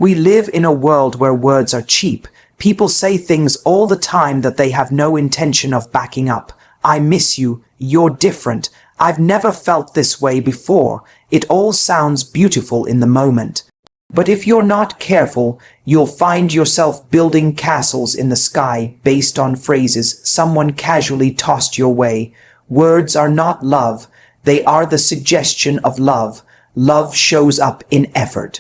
We live in a world where words are cheap. People say things all the time that they have no intention of backing up. I miss you. You're different. I've never felt this way before. It all sounds beautiful in the moment. But if you're not careful, you'll find yourself building castles in the sky based on phrases someone casually tossed your way. Words are not love. They are the suggestion of love. Love shows up in effort.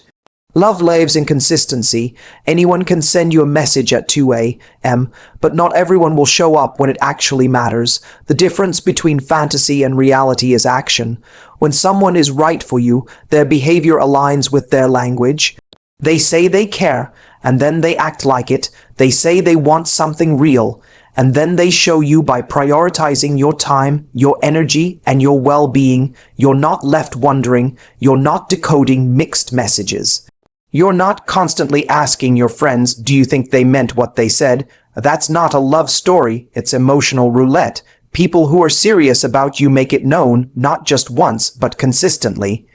Love lives in consistency. Anyone can send you a message at 2 a.m., but not everyone will show up when it actually matters. The difference between fantasy and reality is action. When someone is right for you, their behavior aligns with their language. They say they care, and then they act like it. They say they want something real, and then they show you by prioritizing your time, your energy, and your well-being. You're not left wondering. You're not decoding mixed messages. You're not constantly asking your friends, do you think they meant what they said? That's not a love story, it's emotional roulette. People who are serious about you make it known, not just once, but consistently.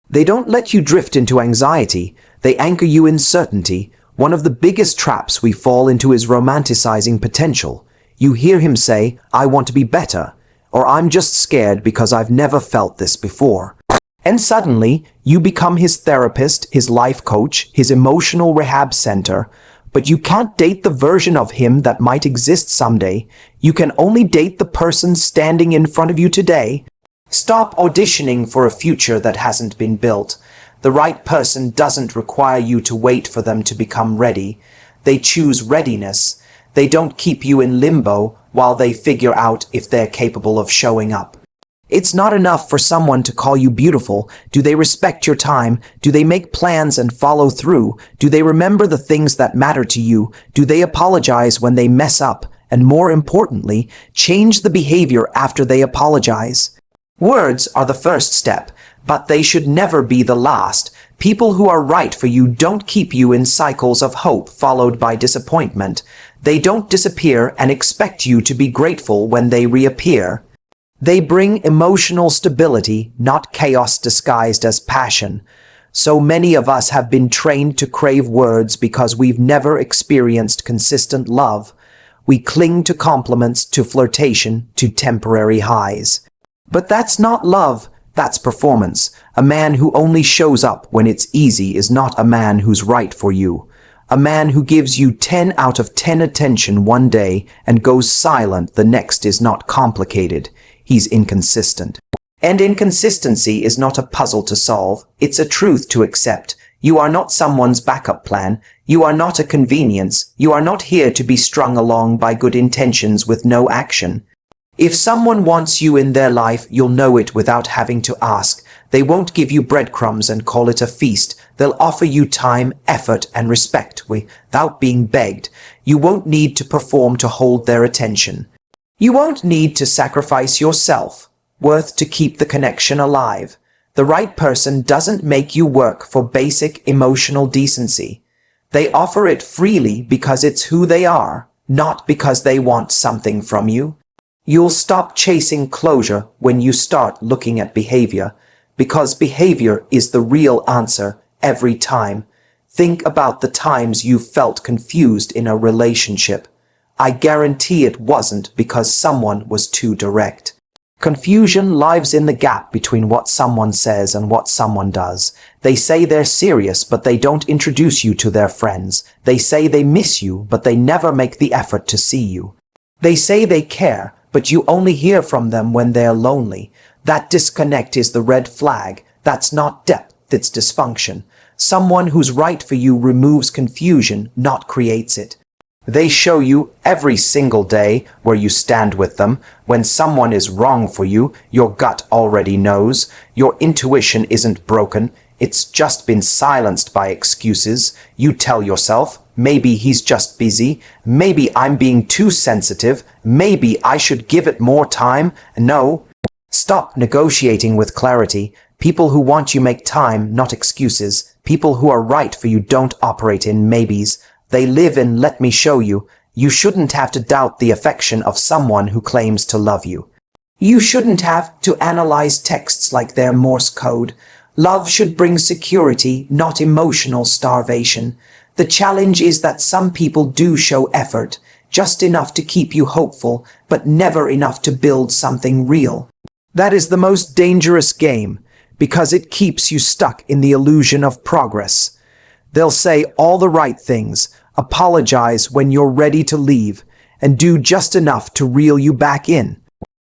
They don't let you drift into anxiety. They anchor you in certainty. One of the biggest traps we fall into is romanticizing potential. You hear him say, I want to be better, or I'm just scared because I've never felt this before. And suddenly, you become his therapist, his life coach, his emotional rehab center. But you can't date the version of him that might exist someday. You can only date the person standing in front of you today. Stop auditioning for a future that hasn't been built. The right person doesn't require you to wait for them to become ready. They choose readiness. They don't keep you in limbo while they figure out if they're capable of showing up. It's not enough for someone to call you beautiful. Do they respect your time? Do they make plans and follow through? Do they remember the things that matter to you? Do they apologize when they mess up? And more importantly, change the behavior after they apologize. Words are the first step, but they should never be the last. People who are right for you don't keep you in cycles of hope followed by disappointment. They don't disappear and expect you to be grateful when they reappear. They bring emotional stability, not chaos disguised as passion. So many of us have been trained to crave words because we've never experienced consistent love. We cling to compliments, to flirtation, to temporary highs. But that's not love, that's performance. A man who only shows up when it's easy is not a man who's right for you. A man who gives you 10 out of 10 attention one day and goes silent the next is not complicated. He's inconsistent. And inconsistency is not a puzzle to solve. It's a truth to accept. You are not someone's backup plan. You are not a convenience. You are not here to be strung along by good intentions with no action. If someone wants you in their life, you'll know it without having to ask. They won't give you breadcrumbs and call it a feast. They'll offer you time, effort, and respect without being begged. You won't need to perform to hold their attention. You won't need to sacrifice your self-worth to keep the connection alive. The right person doesn't make you work for basic emotional decency. They offer it freely because it's who they are, not because they want something from you. You'll stop chasing closure when you start looking at behavior, because behavior is the real answer every time. Think about the times you felt confused in a relationship. I guarantee it wasn't because someone was too direct. Confusion lives in the gap between what someone says and what someone does. They say they're serious, but they don't introduce you to their friends. They say they miss you, but they never make the effort to see you. They say they care, but you only hear from them when they're lonely. That disconnect is the red flag. That's not depth, it's dysfunction. Someone who's right for you removes confusion, not creates it. They show you every single day where you stand with them. When someone is wrong for you, your gut already knows. Your intuition isn't broken. It's just been silenced by excuses. You tell yourself, maybe he's just busy. Maybe I'm being too sensitive. Maybe I should give it more time. No. Stop negotiating with clarity. People who want you make time, not excuses. People who are right for you don't operate in maybes. They live in let me show you. You shouldn't have to doubt the affection of someone who claims to love you. You shouldn't have to analyze texts like they're Morse code. Love should bring security, not emotional starvation. The challenge is that some people do show effort, just enough to keep you hopeful, but never enough to build something real. That is the most dangerous game, because it keeps you stuck in the illusion of progress. They'll say all the right things, apologize when you're ready to leave, and do just enough to reel you back in.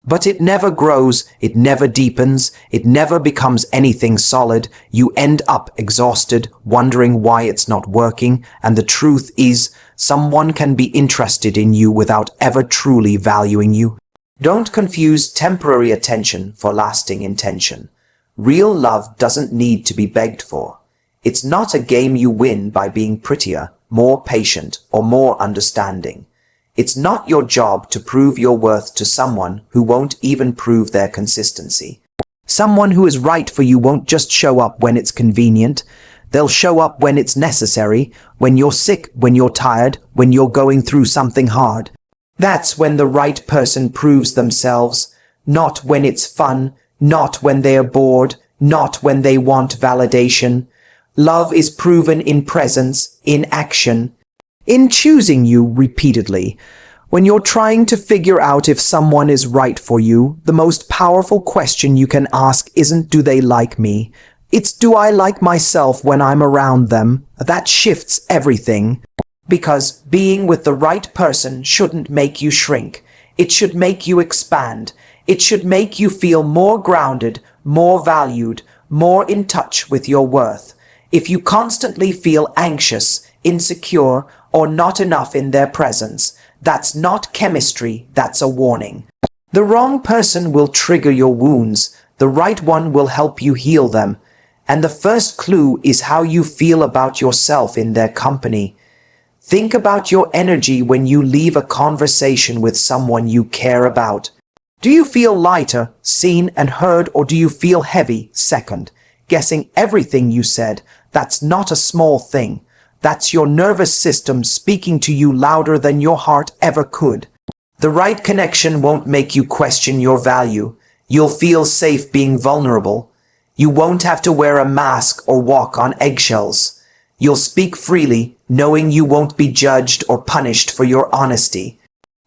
But it never grows, it never deepens, it never becomes anything solid. You end up exhausted, wondering why it's not working, and the truth is, someone can be interested in you without ever truly valuing you. Don't confuse temporary attention for lasting intention. Real love doesn't need to be begged for. It's not a game you win by being prettier, more patient, or more understanding. It's not your job to prove your worth to someone who won't even prove their consistency. Someone who is right for you won't just show up when it's convenient. They'll show up when it's necessary, when you're sick, when you're tired, when you're going through something hard. That's when the right person proves themselves, not when it's fun, not when they are bored, not when they want validation. Love is proven in presence, in action, in choosing you repeatedly. When you're trying to figure out if someone is right for you, the most powerful question you can ask isn't do they like me? It's do I like myself when I'm around them? That shifts everything. Because being with the right person shouldn't make you shrink. It should make you expand. It should make you feel more grounded, more valued, more in touch with your worth. If you constantly feel anxious, insecure, or not enough in their presence, that's not chemistry, that's a warning. The wrong person will trigger your wounds. The right one will help you heal them. And the first clue is how you feel about yourself in their company. Think about your energy when you leave a conversation with someone you care about. Do you feel lighter, seen and heard, or do you feel heavy, second, guessing everything you said? That's not a small thing. That's your nervous system speaking to you louder than your heart ever could. The right connection won't make you question your value. You'll feel safe being vulnerable. You won't have to wear a mask or walk on eggshells. You'll speak freely, knowing you won't be judged or punished for your honesty.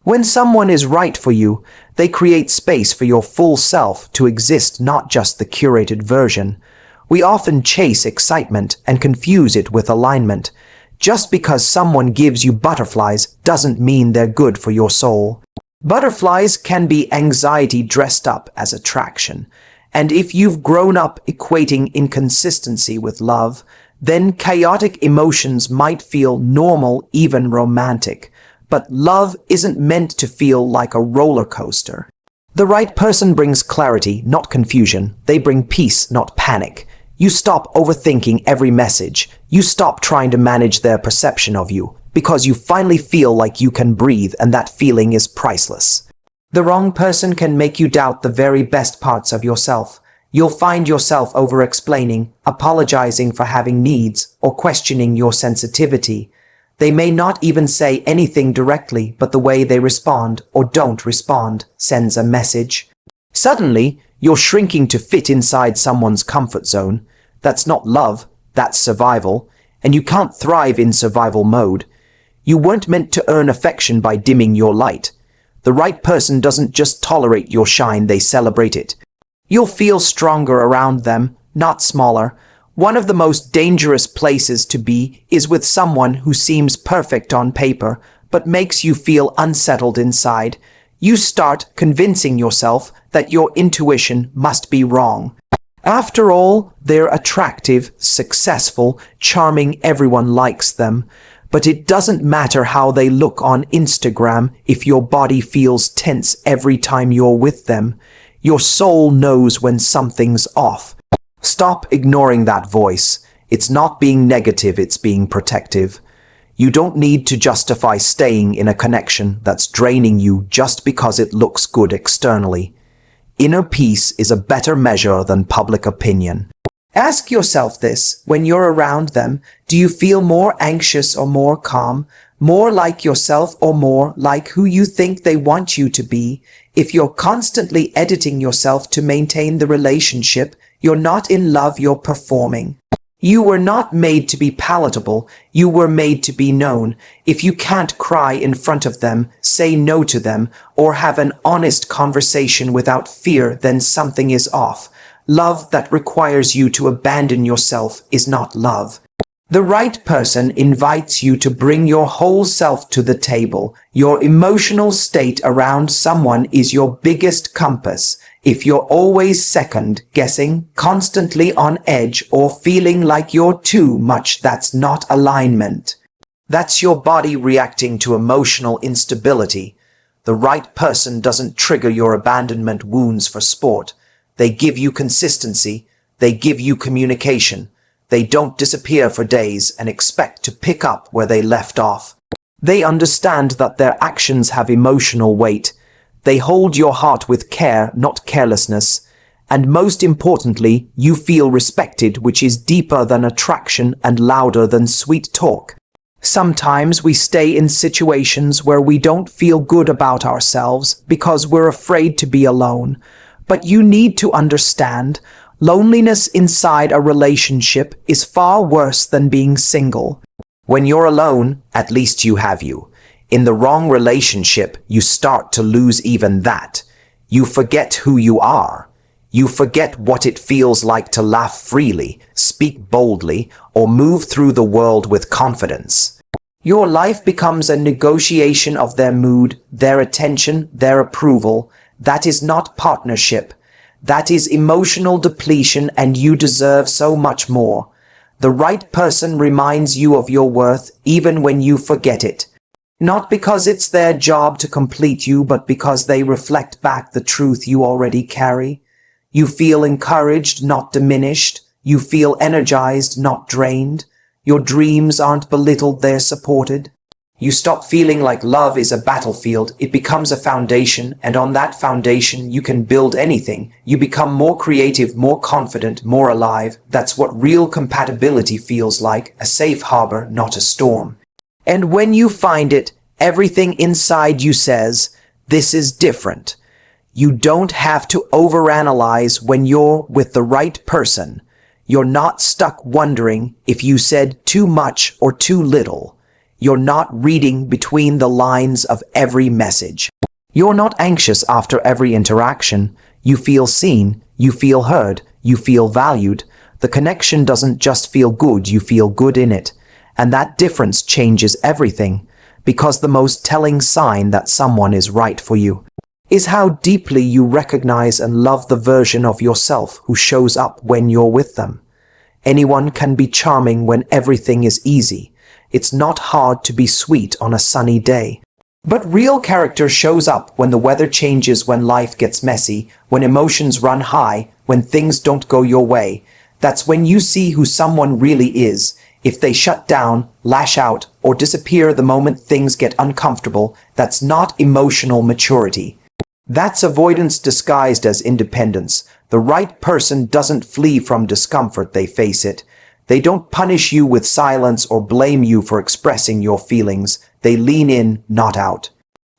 When someone is right for you, they create space for your full self to exist, not just the curated version. We often chase excitement and confuse it with alignment. Just because someone gives you butterflies doesn't mean they're good for your soul. Butterflies can be anxiety dressed up as attraction. And if you've grown up equating inconsistency with love, then chaotic emotions might feel normal, even romantic. But love isn't meant to feel like a roller coaster. The right person brings clarity, not confusion. They bring peace, not panic. You stop overthinking every message. You stop trying to manage their perception of you, because you finally feel like you can breathe, and that feeling is priceless. The wrong person can make you doubt the very best parts of yourself. You'll find yourself over-explaining, apologizing for having needs, or questioning your sensitivity. They may not even say anything directly, but the way they respond or don't respond sends a message. Suddenly, you're shrinking to fit inside someone's comfort zone. That's not love, that's survival, and you can't thrive in survival mode. You weren't meant to earn affection by dimming your light. The right person doesn't just tolerate your shine, they celebrate it. You'll feel stronger around them, not smaller. One of the most dangerous places to be is with someone who seems perfect on paper, but makes you feel unsettled inside. You start convincing yourself that your intuition must be wrong. After all, they're attractive, successful, charming, everyone likes them. But it doesn't matter how they look on Instagram if your body feels tense every time you're with them. Your soul knows when something's off. Stop ignoring that voice. It's not being negative, it's being protective. You don't need to justify staying in a connection that's draining you just because it looks good externally. Inner peace is a better measure than public opinion. Ask yourself this when you're around them. Do you feel more anxious or more calm? More like yourself or more like who you think they want you to be? If you're constantly editing yourself to maintain the relationship, You're not in love, you're performing. You were not made to be palatable, you were made to be known. If you can't cry in front of them, say no to them, or have an honest conversation without fear, then something is off. Love that requires you to abandon yourself is not love. The right person invites you to bring your whole self to the table. Your emotional state around someone is your biggest compass. If you're always second guessing, constantly on edge, or feeling like you're too much, that's not alignment. That's your body reacting to emotional instability. The right person doesn't trigger your abandonment wounds for sport. They give you consistency. They give you communication. They don't disappear for days and expect to pick up where they left off. They understand that their actions have emotional weight. They hold your heart with care, not carelessness. And most importantly, you feel respected, which is deeper than attraction and louder than sweet talk. Sometimes we stay in situations where we don't feel good about ourselves because we're afraid to be alone. But you need to understand, loneliness inside a relationship is far worse than being single. When you're alone, at least you have you. In the wrong relationship, you start to lose even that. You forget who you are. You forget what it feels like to laugh freely, speak boldly, or move through the world with confidence. Your life becomes a negotiation of their mood, their attention, their approval. That is not partnership. That is emotional depletion, and you deserve so much more. The right person reminds you of your worth even when you forget it. Not because it's their job to complete you, but because they reflect back the truth you already carry. You feel encouraged, not diminished. You feel energized, not drained. Your dreams aren't belittled, they're supported. You stop feeling like love is a battlefield. It becomes a foundation, and on that foundation you can build anything. You become more creative, more confident, more alive. That's what real compatibility feels like, a safe harbor, not a storm. And when you find it, everything inside you says, this is different. You don't have to overanalyze when you're with the right person. You're not stuck wondering if you said too much or too little. You're not reading between the lines of every message. You're not anxious after every interaction. You feel seen, you feel heard, you feel valued. The connection doesn't just feel good, you feel good in it. And that difference changes everything, because the most telling sign that someone is right for you is how deeply you recognize and love the version of yourself who shows up when you're with them. Anyone can be charming when everything is easy. It's not hard to be sweet on a sunny day. But real character shows up when the weather changes, when life gets messy, when emotions run high, when things don't go your way. That's when you see who someone really is. If they shut down, lash out, or disappear the moment things get uncomfortable, that's not emotional maturity. That's avoidance disguised as independence. The right person doesn't flee from discomfort, they face it. They don't punish you with silence or blame you for expressing your feelings. They lean in, not out.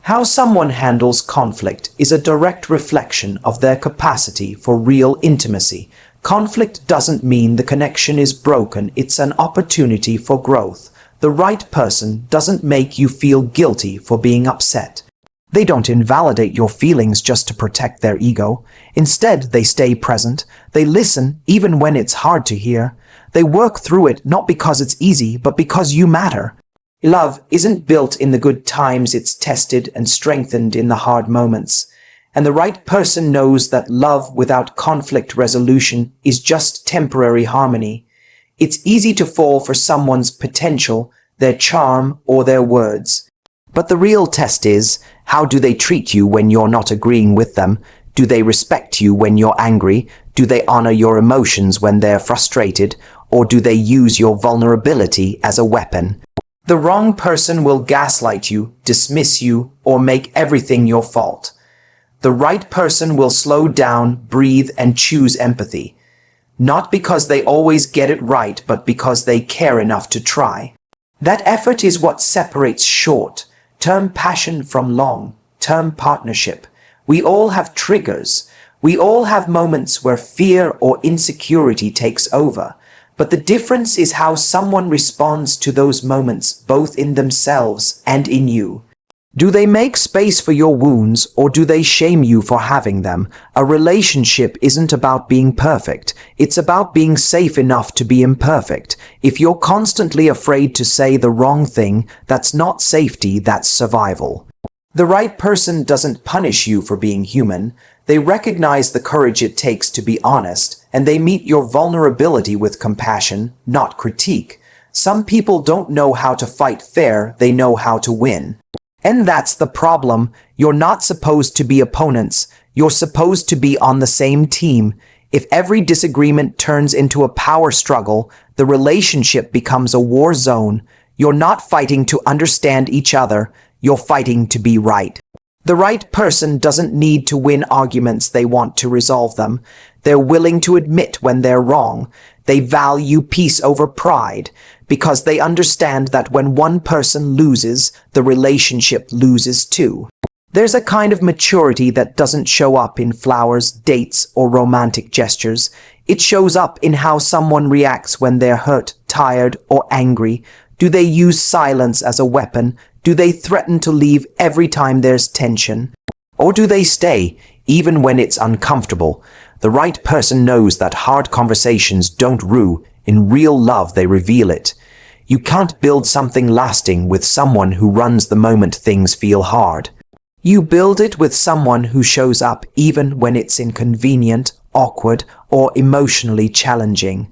How someone handles conflict is a direct reflection of their capacity for real intimacy. Conflict doesn't mean the connection is broken, it's an opportunity for growth. The right person doesn't make you feel guilty for being upset. They don't invalidate your feelings just to protect their ego. Instead, they stay present. They listen even when it's hard to hear. They work through it not because it's easy, but because you matter. Love isn't built in the good times, it's tested and strengthened in the hard moments. And the right person knows that love without conflict resolution is just temporary harmony. It's easy to fall for someone's potential, their charm, or their words. But the real test is, how do they treat you when you're not agreeing with them? Do they respect you when you're angry? Do they honor your emotions when they're frustrated? Or do they use your vulnerability as a weapon? The wrong person will gaslight you, dismiss you, or make everything your fault. The right person will slow down, breathe, and choose empathy. Not because they always get it right, but because they care enough to try. That effort is what separates short-term passion from long-term partnership. We all have triggers. We all have moments where fear or insecurity takes over, but the difference is how someone responds to those moments, both in themselves and in you. Do they make space for your wounds, or do they shame you for having them? A relationship isn't about being perfect. It's about being safe enough to be imperfect. If you're constantly afraid to say the wrong thing, that's not safety, that's survival. The right person doesn't punish you for being human. They recognize the courage it takes to be honest, and they meet your vulnerability with compassion, not critique. Some people don't know how to fight fair, they know how to win. And that's the problem. You're not supposed to be opponents. You're supposed to be on the same team. If every disagreement turns into a power struggle, the relationship becomes a war zone. You're not fighting to understand each other. You're fighting to be right. The right person doesn't need to win arguments, they want to resolve them. They're willing to admit when they're wrong. They value peace over pride, because they understand that when one person loses, the relationship loses too. There's a kind of maturity that doesn't show up in flowers, dates, or romantic gestures. It shows up in how someone reacts when they're hurt, tired, or angry. Do they use silence as a weapon? Do they threaten to leave every time there's tension? Or do they stay, even when it's uncomfortable? The right person knows that hard conversations don't rue. In real love, they reveal it. You can't build something lasting with someone who runs the moment things feel hard. You build it with someone who shows up even when it's inconvenient, awkward, or emotionally challenging.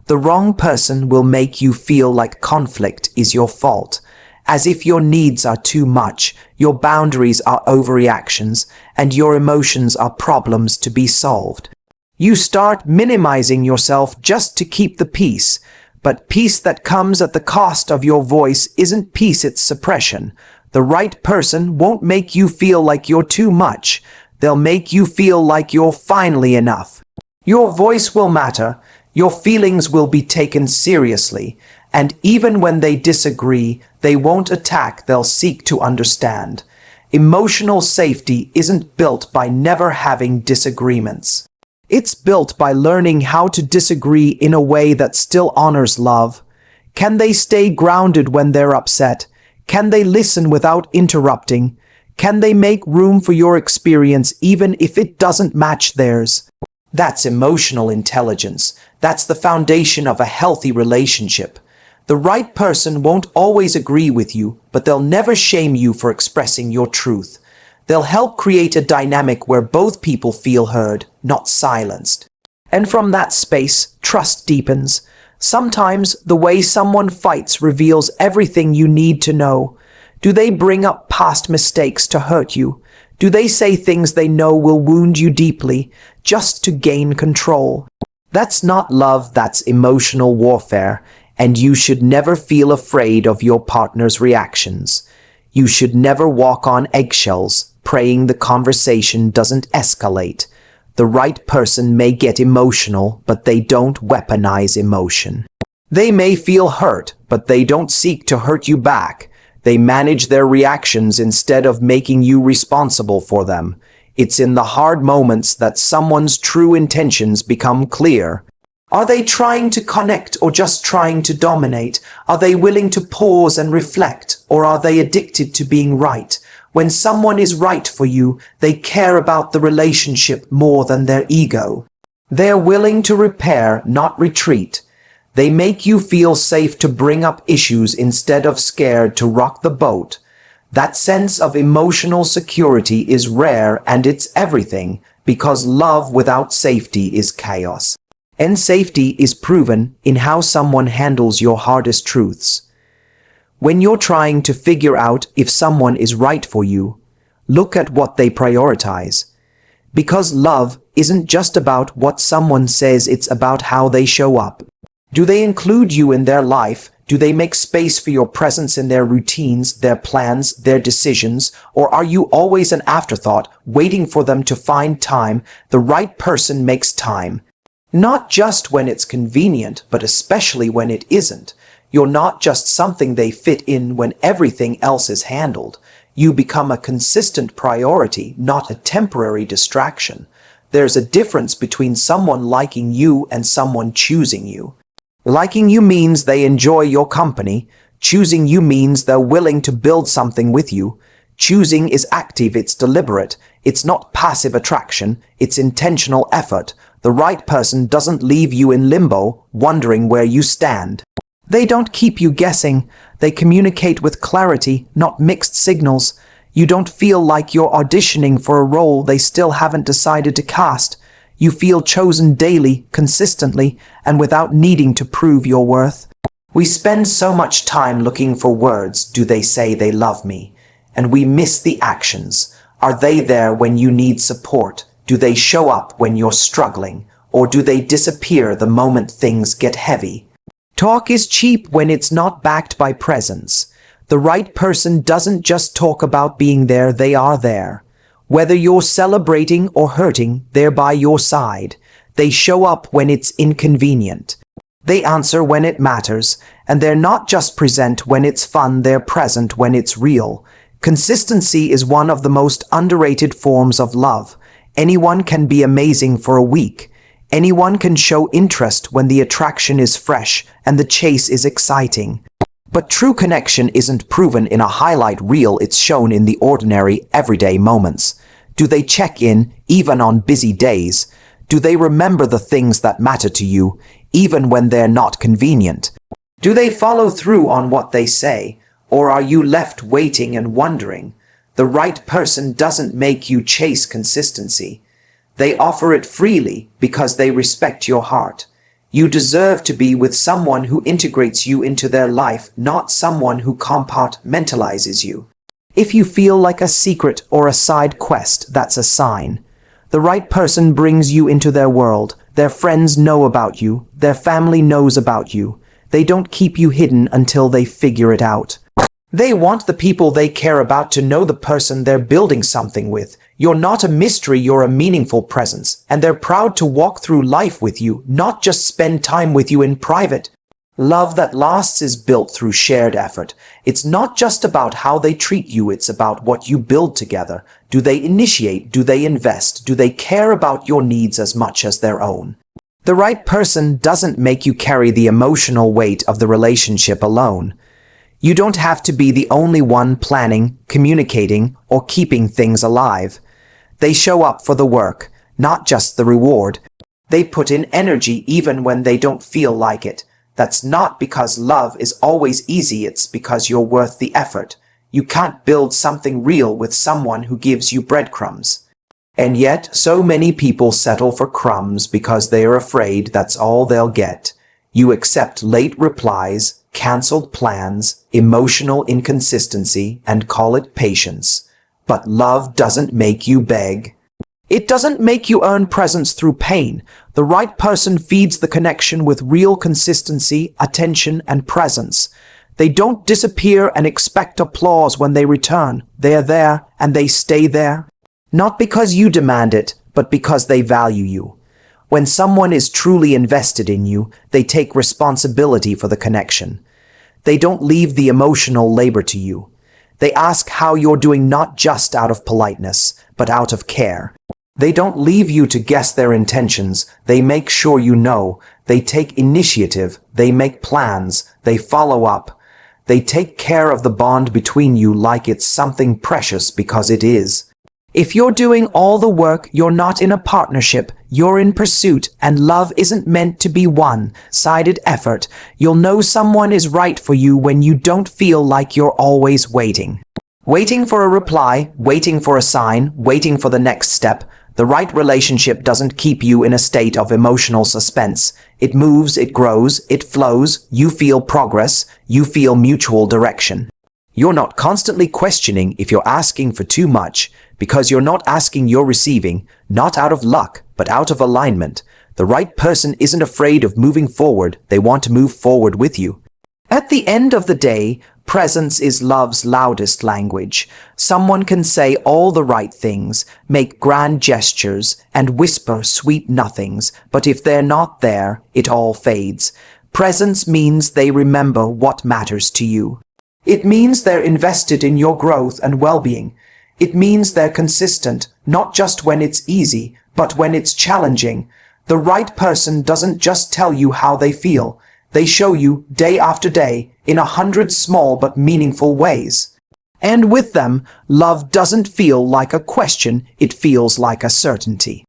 The wrong person will make you feel like conflict is your fault, as if your needs are too much, your boundaries are overreactions, and your emotions are problems to be solved. You start minimizing yourself just to keep the peace, but peace that comes at the cost of your voice isn't peace, it's suppression. The right person won't make you feel like you're too much. They'll make you feel like you're finally enough. Your voice will matter, your feelings will be taken seriously, and even when they disagree, they won't attack, they'll seek to understand. Emotional safety isn't built by never having disagreements. It's built by learning how to disagree in a way that still honors love. Can they stay grounded when they're upset? Can they listen without interrupting? Can they make room for your experience even if it doesn't match theirs? That's emotional intelligence. That's the foundation of a healthy relationship. The right person won't always agree with you, but they'll never shame you for expressing your truth. They'll help create a dynamic where both people feel heard, not silenced. And from that space, trust deepens. Sometimes the way someone fights reveals everything you need to know. Do they bring up past mistakes to hurt you? Do they say things they know will wound you deeply, just to gain control? That's not love, that's emotional warfare, and you should never feel afraid of your partner's reactions. You should never walk on eggshells, praying the conversation doesn't escalate. The right person may get emotional, but they don't weaponize emotion. They may feel hurt, but they don't seek to hurt you back. They manage their reactions instead of making you responsible for them. It's in the hard moments that someone's true intentions become clear. Are they trying to connect or just trying to dominate? Are they willing to pause and reflect, or are they addicted to being right? When someone is right for you, they care about the relationship more than their ego. They're willing to repair, not retreat. They make you feel safe to bring up issues instead of scared to rock the boat. That sense of emotional security is rare, and it's everything, because love without safety is chaos. And safety is proven in how someone handles your hardest truths. When you're trying to figure out if someone is right for you, look at what they prioritize. Because love isn't just about what someone says, it's about how they show up. Do they include you in their life? Do they make space for your presence in their routines, their plans, their decisions? Or are you always an afterthought, waiting for them to find time? The right person makes time. Not just when it's convenient, but especially when it isn't. You're not just something they fit in when everything else is handled. You become a consistent priority, not a temporary distraction. There's a difference between someone liking you and someone choosing you. Liking you means they enjoy your company. Choosing you means they're willing to build something with you. Choosing is active, it's deliberate. It's not passive attraction, it's intentional effort. The right person doesn't leave you in limbo, wondering where you stand. They don't keep you guessing. They communicate with clarity, not mixed signals. You don't feel like you're auditioning for a role they still haven't decided to cast. You feel chosen daily, consistently, and without needing to prove your worth. We spend so much time looking for words, do they say they love me? And we miss the actions. Are they there when you need support? Do they show up when you're struggling? Or do they disappear the moment things get heavy? Talk is cheap when it's not backed by presence. The right person doesn't just talk about being there, they are there. Whether you're celebrating or hurting, they're by your side. They show up when it's inconvenient. They answer when it matters, and they're not just present when it's fun, they're present when it's real. Consistency is one of the most underrated forms of love. Anyone can be amazing for a week. Anyone can show interest when the attraction is fresh and the chase is exciting. But true connection isn't proven in a highlight reel, it's shown in the ordinary, everyday moments. Do they check in, even on busy days? Do they remember the things that matter to you, even when they're not convenient? Do they follow through on what they say, or are you left waiting and wondering? The right person doesn't make you chase consistency. They offer it freely because they respect your heart. You deserve to be with someone who integrates you into their life, not someone who compartmentalizes you. If you feel like a secret or a side quest, that's a sign. The right person brings you into their world. Their friends know about you. Their family knows about you. They don't keep you hidden until they figure it out. They want the people they care about to know the person they're building something with. You're not a mystery, you're a meaningful presence. And they're proud to walk through life with you, not just spend time with you in private. Love that lasts is built through shared effort. It's not just about how they treat you, it's about what you build together. Do they initiate? Do they invest? Do they care about your needs as much as their own? The right person doesn't make you carry the emotional weight of the relationship alone. You don't have to be the only one planning, communicating, or keeping things alive. They show up for the work, not just the reward. They put in energy even when they don't feel like it. That's not because love is always easy, it's because you're worth the effort. You can't build something real with someone who gives you breadcrumbs. And yet, so many people settle for crumbs because they are afraid that's all they'll get. You accept late replies, canceled plans, emotional inconsistency, and call it patience. But love doesn't make you beg. It doesn't make you earn presents through pain. The right person feeds the connection with real consistency, attention, and presence. They don't disappear and expect applause when they return. They're there, and they stay there. Not because you demand it, but because they value you. When someone is truly invested in you, they take responsibility for the connection. They don't leave the emotional labor to you. They ask how you're doing not just out of politeness, but out of care. They don't leave you to guess their intentions. They make sure you know. They take initiative. They make plans. They follow up. They take care of the bond between you like it's something precious, because it is. If you're doing all the work, you're not in a partnership, you're in pursuit, and love isn't meant to be one-sided effort. You'll know someone is right for you when you don't feel like you're always waiting. Waiting for a reply, waiting for a sign, waiting for the next step. The right relationship doesn't keep you in a state of emotional suspense. It moves, it grows, it flows, you feel progress, you feel mutual direction. You're not constantly questioning if you're asking for too much, because you're not asking, you're receiving, not out of luck, but out of alignment. The right person isn't afraid of moving forward, they want to move forward with you. At the end of the day, presence is love's loudest language. Someone can say all the right things, make grand gestures, and whisper sweet nothings, but if they're not there, it all fades. Presence means they remember what matters to you. It means they're invested in your growth and well-being. It means they're consistent, not just when it's easy, But when it's challenging, the right person doesn't just tell you how they feel. They show you, day after day, in 100 small but meaningful ways. And with them, love doesn't feel like a question, it feels like a certainty.